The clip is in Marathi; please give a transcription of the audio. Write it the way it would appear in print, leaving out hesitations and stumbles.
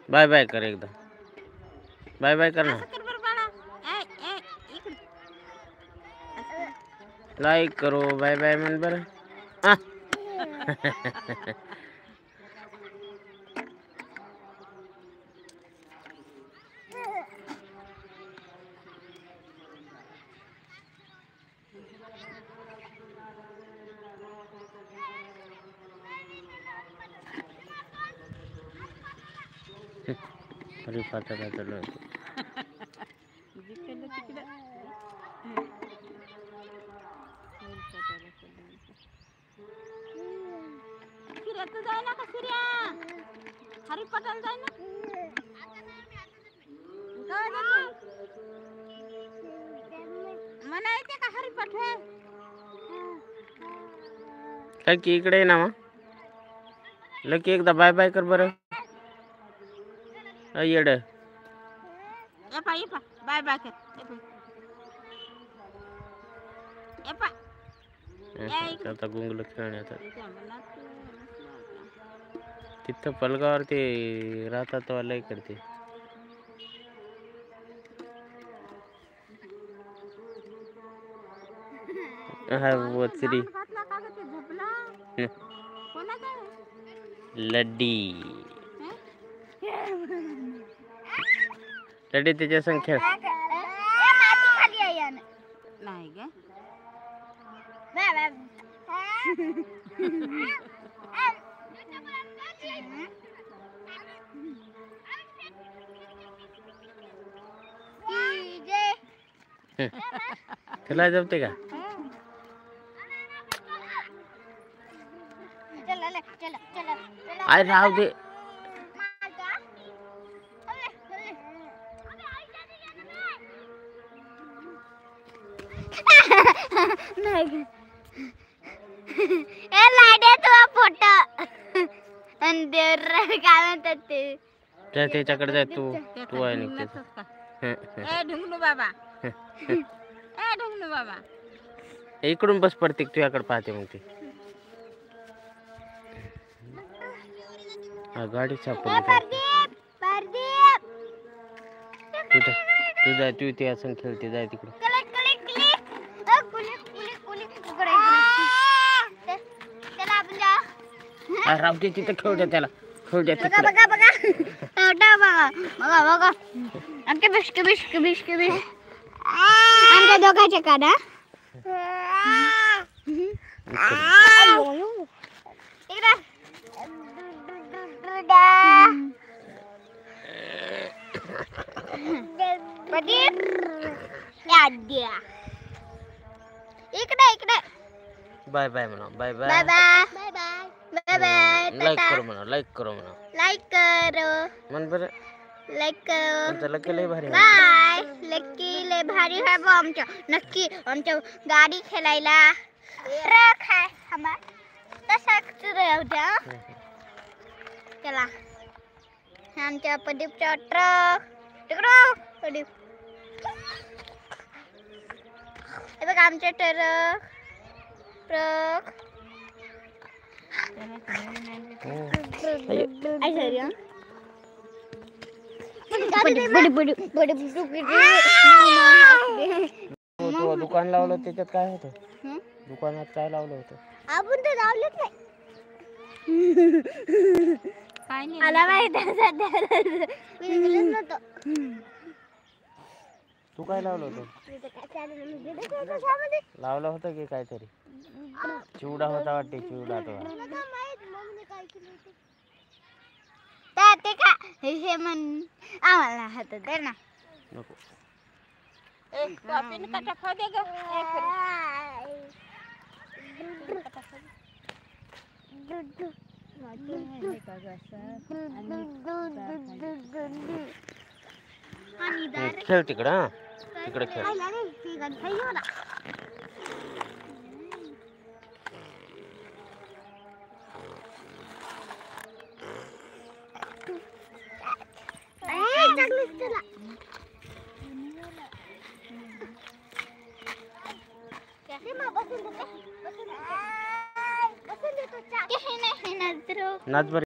बाय बाय कर एकदा. बाय बाय कर ना. लाईक करो बाय बाय म्हण बरं. हरिपाठ राहतो. हरिपाठाला जाय ना. मला येते का हरिपाठ? काय की इकडे ना मग लकी एकदा बाय बाय कर बरं. येड बाय बाय कर. आता गुंगल खेळण्यात तिथं पलगावर ते राहतात तेव्हा लय करते. हा वचरी लड्डी लड्डी त्याच्या संख्या नाही ग. तुला जमते का? अरे राहू दे. फोटो काय म्हणतात ते त्याच्याकडे जाय तू. तू आहे निघते ढुंगणू बाबा. ढुंगणू बाबा इकडून बस पडते तुझ्याकडे पाहते मग ते गाडी सापडली. तू जाय तू ते असं खेळते जाय तिकडे. राहू दे तिथं खेळू द्या त्याला. खेळू द्या तिकडे. आमच्या दोघांच्या काढा. इकडे इकडे बाय बाय म्हणा. Bye bye. Bye bye bye bye. Like करो म्हणा. लाईक करो म्हणा. लाईक करो म्हण बरं. लाईक करो. आमचं लकी लय भारी. बाय. लकी लय भारी आहे बा आमच्या. नक्की आमच्या गाडी खेळायला ट्रक आहे आम्हा तसाच राहू द्या. चला आमच्या प्रदीपचा ट्रक तिकडं प्रदीप. हे बघ आमचे ट्रक ट्रक. दुकान लावलं त्याच्यात काय होतं? दुकानात काय लावलं होतं? आपण तर लावलंच नाही. मला माहिती तू काय लावलं होतं? लावलं होतं की काहीतरी चिवडा होता वाटते. चिवडा तो ते का हे म्हण आम्हाला हात दे ना. नको. खेळ तिकडं. तिकडे खेळ. नाच बरं.